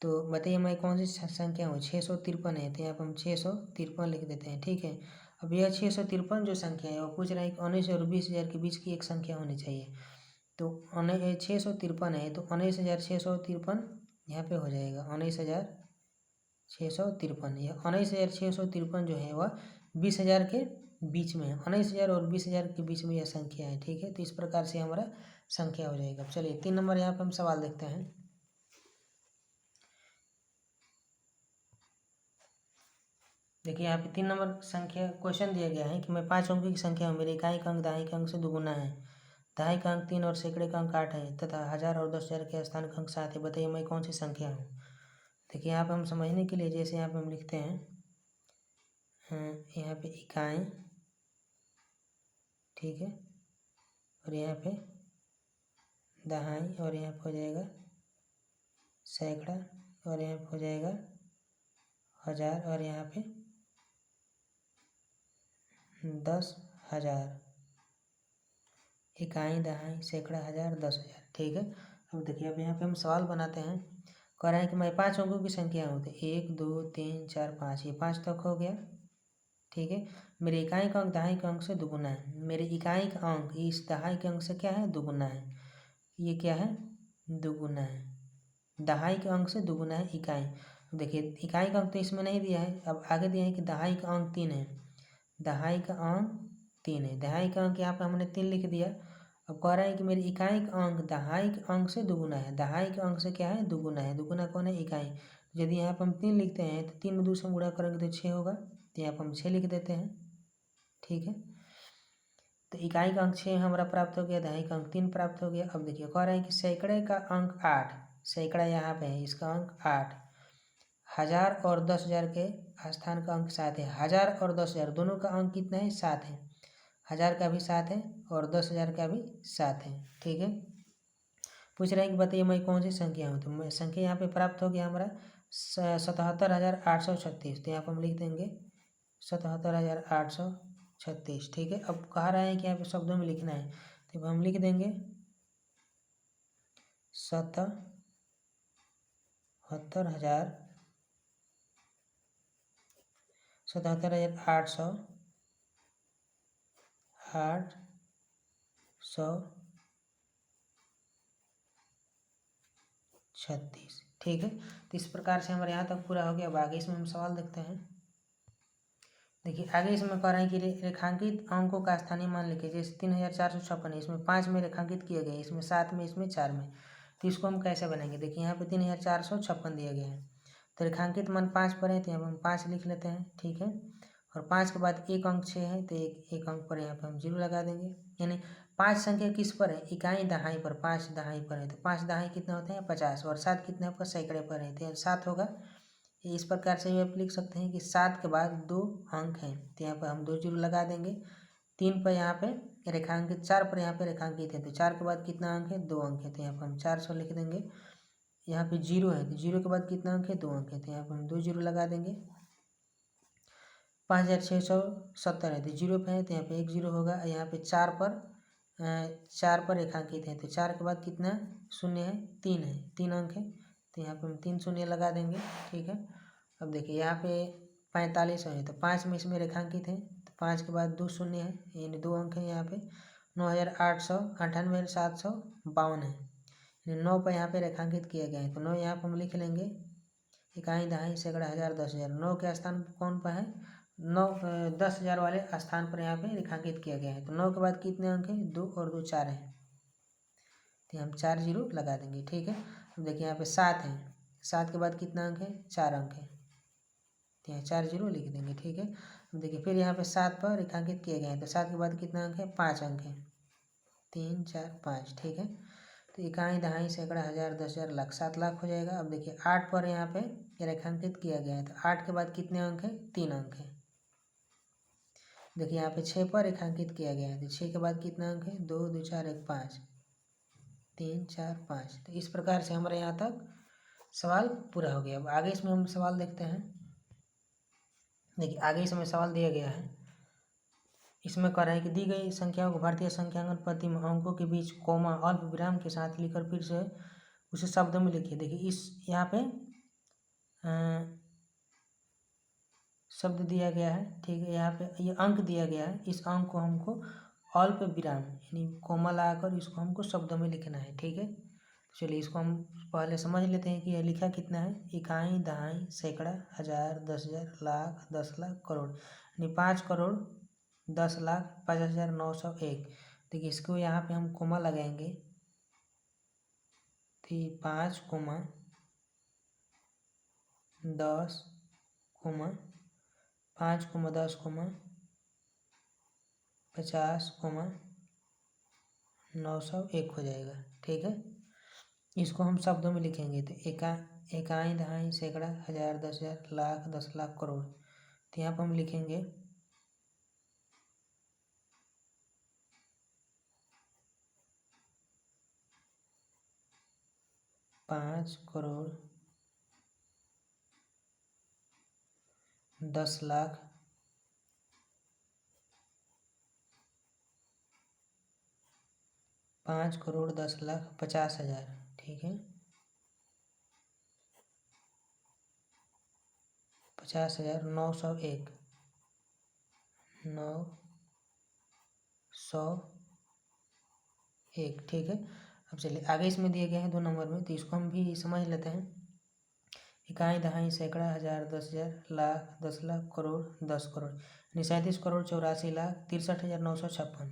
तो बताइए मैं कौन सी संख्या हूँ? 653 है, तो यहाँ पर हम 653 लिख देते हैं, ठीक है। अब यह 653 जो संख्या है वो पूछ रहा है कि 19 और 20,000 के बीच की एक संख्या होनी चाहिए। तो 653 है, तो 19,653 यहाँ पे हो जाएगा 19,653। यह 19,653 जो है वह 20,000 के बीच में है। 19,000 और 20,000 के बीच में यह संख्या है, ठीक है। तो इस प्रकार से हमारा संख्या हो जाएगा। चलिए 3 नंबर यहाँ पे हम सवाल देखते हैं। देखिए यहाँ पे 3 नंबर संख्या क्वेश्चन दिया गया है कि मैं 5 अंकों की संख्या हूँ, मेरे इकाई का अंक दहाई के अंक से दुगुना है, दहाई का अंक 3 और सैकड़े का अंक 8 है तथा 1000 और 10,000 के स्थान का अंक 7 है, बताइए मैं कौन सी संख्या हूँ? देखिए यहाँ पे हम समझने के लिए जैसे यहाँ पे हम लिखते हैं यहाँ पे इकाई, ठीक है, और यहाँ पे दहाई और यहाँ पे हो जाएगा सैकड़ा और यहाँ पे हो जाएगा 1000 और यहाँ पे 10,000। इकाई दहाई सैकड़ा 1000 10,000, ठीक है। अब देखिए अब यहाँ पे हम सवाल बनाते हैं। कह रहे हैं कि मैं 5 अंकों की संख्या हूँ, तो 1 2 3 4 5, ये 5 तक हो गया, ठीक है। मेरे इकाई का अंक दहाई के अंक से दुगुना है, मेरे इकाई का अंक इस दहाई के अंक से क्या है? दुगुना है। ये क्या है? दुगुना है। दहाई के अंक से दुगुना है इकाई। देखिए इकाई का अंक तो इसमें नहीं दिया है, अब आगे दिया है कि दहाई का अंक 3 है, दहाई का अंक 3 है, दहाई का अंक यहाँ पे हमने 3 लिख दिया। अब कह रहा है कि मेरी इकाई का अंक दहाई के अंक से दुगुना है, दहाई के अंक से क्या है? दुगुना है। दुगुना कौन है? इकाई। यदि यहाँ पर हम 3 लिखते हैं तो 3 में 2 से गुणा करेंगे तो 6 होगा, तो यहाँ पर हम 6 लिख देते हैं, ठीक है। तो इकाई का अंक 6 हमारा प्राप्त हो गया, दहाई का अंक 3 प्राप्त हो गया। अब देखिए कह रहा है कि सैकड़े का अंक 8, सैकड़ा यहाँ पे है, इसका अंक 8, 1000 और 10,000 के स्थान का अंक 7 है। 1000 और 10,000 दोनों का अंक कितना है? 7 है। 1000 का भी 7 है और 10,000 का भी 7 है, ठीक है। पूछ रहे हैं कि बताइए मैं कौन सी संख्या हूँ? तो मैं संख्या यहाँ पे प्राप्त हो गया हमारा 77,836, तो यहाँ पर हम लिख देंगे 77,836। ठीक है, अब कह रहे हैं कि यहाँ पे शब्दों में लिखना है, तो हम लिख देंगे 77,836। ठीक है, तो इस प्रकार से हमारे यहाँ तक पूरा हो गया। अब आगे इसमें हम सवाल देखते हैं। देखिए आगे इसमें कह रहे हैं कि रेखांकित अंकों का स्थानीय मान लिखिए। जैसे 3,456 है, इसमें 5 में रेखांकित किया गया है, इसमें 7 में, इसमें 4 में। तो इसको हम कैसे बनाएंगे? देखिए यहाँ पे 3,456 दिया गया है, तो रेखांकित मान 5 पर है, तो यहाँ पर हम 5 लिख लेते हैं। ठीक है, और 5 के बाद एक अंक 6 है, तो एक अंक पर यहाँ पर हम 0 लगा देंगे। यानी 5 संख्या किस पर है? इकाई दहाई पर, 5 दहाई पर है, तो 5 दहाई कितने होते हैं? 50। और 7 कितने आपका? सैकड़े पर है, तो 7 होगा। इस प्रकार से आप लिख सकते हैं कि 7 के बाद 2 अंक हैं, तो यहाँ पर हम 2 जीरो लगा देंगे। 3 पर यहाँ पे रेखांकित, 4 पर यहाँ पे रेखांकित है, तो 4 के बाद कितना अंक है? 2 अंक है, तो यहाँ पर हम 400 लिख देंगे। यहाँ पे 0 है, तो 0 के बाद कितना अंक है? 2 अंक है, तो यहाँ पर हम 2 जीरो लगा देंगे। 5,670 है, तो 0 पे है, तो यहाँ पे 1 0 होगा। यहाँ पे 4 पर रेखांकित है, तो 4 के बाद कितना शून्य है? 3 है, 3 अंक है, तो यहाँ पे हम 3 शून्य लगा देंगे। ठीक है, अब देखिए यहाँ पे 45 है, तो 5 में इसमें रेखांकित है, तो 5 के बाद 2 शून्य है, यानी 2 अंक है। यहाँ पे 9,898,752 है, यानी 9 पर यहाँ पे रेखांकित किया गया है, तो 9 यहाँ पर हम लिख लेंगे। इकाई दहाई सैकड़ा हज़ार 10,000, 9 के स्थान कौन पर है? 10,000 वाले स्थान पर यहाँ पे रेखांकित किया गया है। तो 9 के बाद कितने अंक हैं? 2 और 2 4 है, तो हम 4 जीरो लगा देंगे। ठीक है, अब देखिए यहाँ पे 7 है, 7 के बाद कितना अंक है? 4 अंक है, तो यहाँ 4 जीरो लिख देंगे। ठीक है, अब देखिए फिर यहाँ पे 7 पर रेखांकित किए गए हैं, तो 7 के बाद कितना अंक है? 5 अंक है, 3 4 5। ठीक है, तो इकाई दहाई सैकड़ा हज़ार 10,000 लाख, 7 लाख हो जाएगा। अब देखिए 8 पर यहाँ पे रेखांकित किया गया है, तो 8 के बाद कितने अंक है? 3 अंक है। देखिए यहाँ पे 6 पर रेखांकित किया गया है, तो 6 के बाद कितना अंक है? 2 2 4 1 5, 3 4 5। तो इस प्रकार से हमारे यहाँ तक सवाल पूरा हो गया। अब आगे इसमें हम सवाल देखते हैं। देखिए आगे इसमें सवाल दिया गया है, इसमें कह रहा है कि दी गई संख्याओं को भारतीय संख्यांकन पद्धति में अंकों के बीच कोमा अल्प विराम के साथ लिखकर फिर से उसे शब्दों में लिखिए। देखिए इस यहाँ पे शब्द दिया गया है। ठीक है, यहाँ पे ये अंक दिया गया है, इस अंक को हमको अल्प विराम यानी कोमा लगाकर इसको हमको शब्दों में लिखना है। ठीक है, चलिए इसको हम पहले समझ लेते हैं कि यह लिखा कितना है। इकाई दहाई सैकड़ा हज़ार 10,000 लाख 10 लाख करोड़, यानी 5 करोड़ 10 लाख 50,901। देखिए इसको यहाँ पे हम कोमा लगाएंगे, तो 5 comma 10 comma 5 comma 10 comma 50 comma 901 हो जाएगा। ठीक है, इसको हम शब्दों में लिखेंगे, तो इकाई दहाई सैकड़ा हज़ार 10,000 लाख 10 लाख करोड़, तो यहाँ पर हम लिखेंगे 5 करोड़ 10 लाख 5 करोड़ 10 लाख 50,000। ठीक है, 50,901, 901। ठीक है, अब चलिए आगे इसमें दिए गए हैं 2 नंबर में, तो इसको हम भी समझ लेते हैं। इकाई दहाई सैकड़ा हज़ार 10,000 लाख 10 लाख करोड़ 10 करोड़, यानी 37 करोड़ 84 लाख 63,956।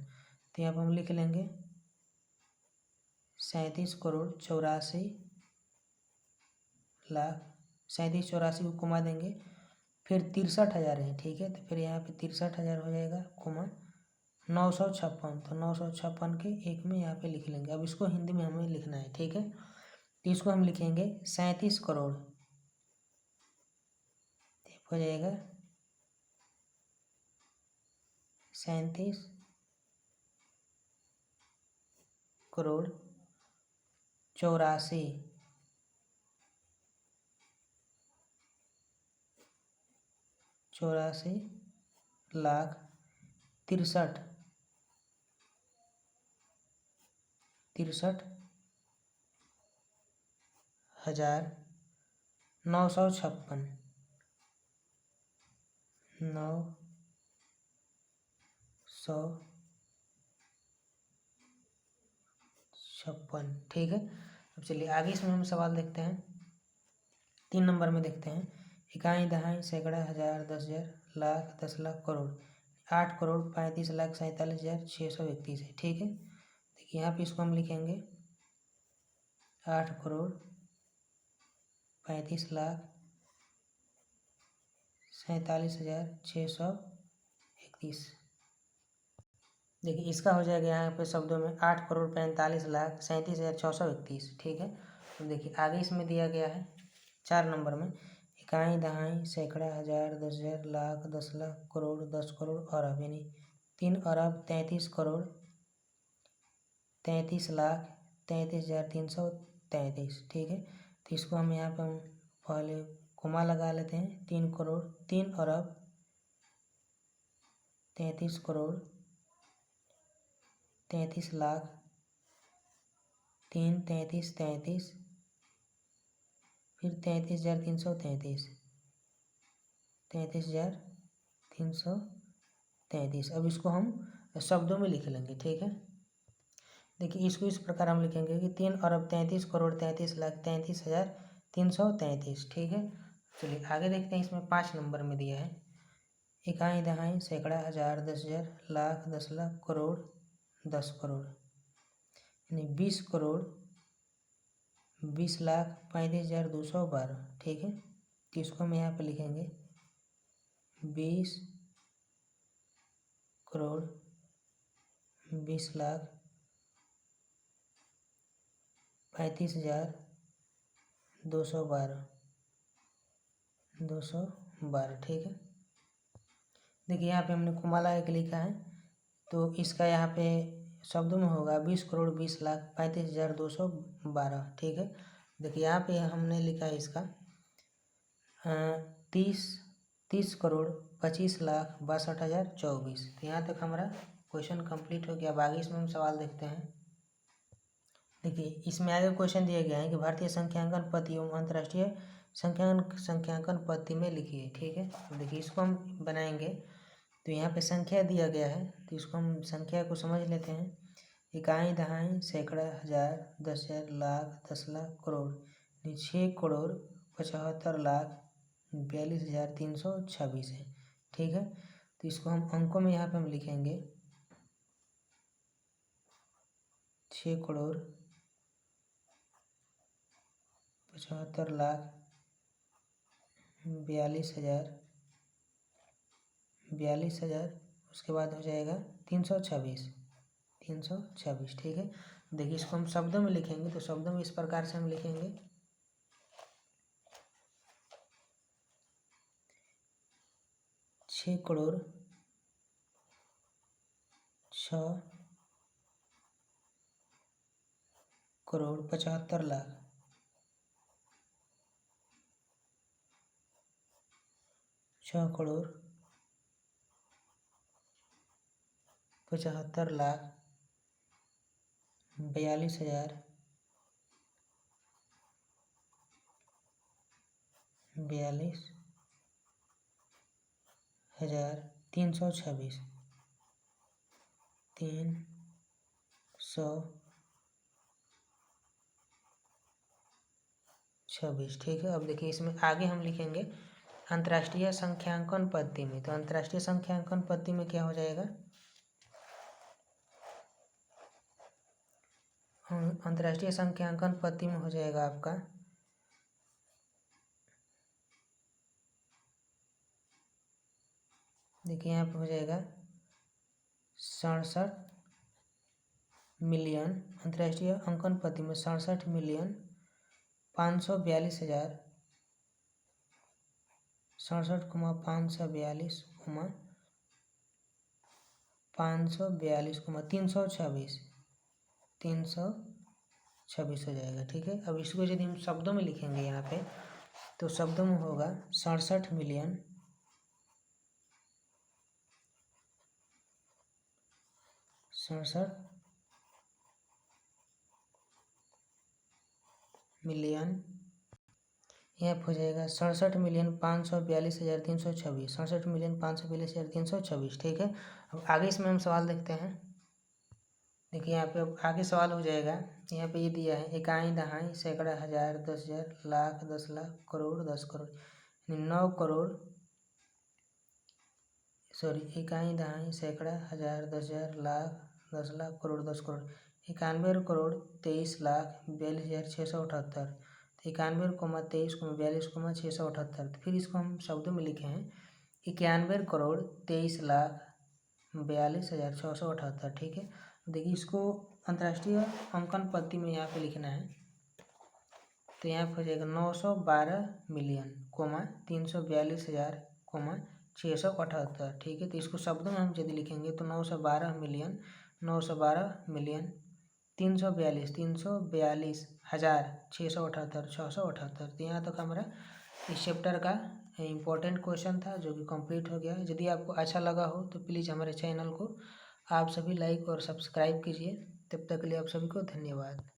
तो यहाँ पर हम लिख लेंगे 37 करोड़ 84 लाख, 37 84 को घुमा देंगे, फिर 63,000 है। ठीक है, तो फिर यहाँ पे 63,000 हो जाएगा कोमा 956, तो 956 के एक में यहाँ पे लिख लेंगे। अब इसको हिंदी में हमें लिखना है। ठीक है, तो इसको हम लिखेंगे 37 करोड़, हो जाएगा 37 करोड़ 84 64,63,956 956। ठीक है। अब चलिए आगे इसमें हम सवाल देखते हैं। 3 नंबर में देखते हैं। इकाई, दहाई, सैकड़ा, हजार, 10,000, लाख, 10 लाख, करोड़। 8,35,47,631 है। ठीक है। देखिए यहाँ पे इसको हम लिखेंगे 8,35,47,631। देखिए इसका हो जाएगा यहाँ पे शब्दों में 8,45,37,631। ठीक है। तो देखिए आगे इसमें दिया गया है 4 नंबर में, इकाई, दहाई, सैकड़ा, हजार, 10,000, लाख, 10 लाख, करोड़, 10 करोड़, अरब, यानी 3 अरब 33 करोड़ 33 लाख 33,333। ठीक है। तो इसको हम यहाँ पे हम पहले कोमा लगा लेते हैं। 3 करोड़ 3 अरब 33 करोड़ 33 लाख 3 33 33 फिर 33,333 33,333। अब इसको हम शब्दों में लिख लेंगे। ठीक है। देखिए इसको इस प्रकार हम लिखेंगे कि 3 अरब 33 करोड़ 33 लाख 33,333। ठीक है। चलिए आगे देखते हैं। इसमें 5 नंबर में दिया है, इकाई, दहाई, सैकड़ा, हजार, 10,000, लाख, 10 लाख, करोड़, 10 करोड़, यानी 20 करोड़ 20 लाख 35,212। ठीक है। तो इसको हम यहाँ पे लिखेंगे 20 करोड़ 20 लाख 35,212। ठीक है। देखिए यहाँ पे हमने कुमा लगा के लिखा है, तो इसका यहाँ पे शब्दों में होगा 20 करोड़ 20 लाख 35,212। ठीक है। देखिए यहाँ पे हमने लिखा है इसका 30 करोड़ 25 लाख 62,024। तो यहाँ तक हमारा क्वेश्चन कंप्लीट हो गया। अब आगे इसमें हम सवाल देखते हैं। देखिए इसमें आगे क्वेश्चन दिया गया है कि भारतीय संख्यांकन पद्धति एवं अंतर्राष्ट्रीय संख्यांकन पद्धति में लिखिए। ठीक है। तो देखिए इसको हम बनाएंगे। तो यहाँ पे संख्या दिया गया है, तो इसको हम संख्या को समझ लेते हैं। इकाई, दहाई, सैकड़ा, हजार, 10,000, लाख, 10 लाख, करोड़, 6 करोड़ 75 लाख 42,326 है। ठीक है। तो इसको हम अंकों में यहाँ पे हम लिखेंगे 6 करोड़ 75 लाख 42,000, उसके बाद हो जाएगा 326। ठीक है। देखिए इसको हम शब्दों में लिखेंगे, तो शब्दों में इस प्रकार से हम लिखेंगे 6 करोड़ 6 करोड़ 75 लाख 6 करोड़ 75 लाख 42,326 326। ठीक है। अब देखिए इसमें आगे हम लिखेंगे अंतर्राष्ट्रीय संख्यांकन पद्धति में। तो अंतर्राष्ट्रीय संख्यांकन पद्धति में क्या हो जाएगा, अंतर्राष्ट्रीय संख्यांकन पद्धति में हो जाएगा आपका देखिए यहाँ पे हो जाएगा 67 मिलियन। अंतर्राष्ट्रीय अंकन पद्धति में 67,542,000 67,542 542 326 हो जाएगा। ठीक है। अब इसको यदि हम शब्दों में लिखेंगे यहाँ पे, तो शब्दों में होगा 67 मिलियन 67 मिलियन, यहाँ हो जाएगा 67,542,326, 67,542,326, ठीक है। अब आगे इसमें हम सवाल देखते हैं। देखिए यहाँ पे अब आगे सवाल हो जाएगा, यहाँ पे ये दिया है इकाई, दहाई, सैकड़ा, हज़ार, 10,000, लाख, 10,00,000, करोड़, 10 करोड़, 9 करोड़, सॉरी, इकाई, दहाई, सैकड़ा, हज़ार, 10,000, लाख, 10,00,000, करोड़, 10 करोड़, 91 करोड़ 23,42,678, 91, 23, 42,678। तो फिर इसको हम शब्दों में लिखे हैं 91 करोड़ 23,42,678, ठीक है। देखिए इसको अंतर्राष्ट्रीय अंकन पद्धति में यहाँ पे लिखना है, तो यहाँ पे हो जाएगा 912 मिलियन, 342,000, 678, ठीक है। तो इसको शब्दों में हम यदि लिखेंगे तो 912 मिलियन, 342,000, 678। तो यहाँ तक हमारा इस चैप्टर का इम्पोर्टेंट क्वेश्चन था जो कि कंप्लीट हो गया। यदि आपको अच्छा लगा हो तो प्लीज़ हमारे चैनल को आप सभी लाइक और सब्सक्राइब कीजिए। तब तक के लिए आप सभी को धन्यवाद।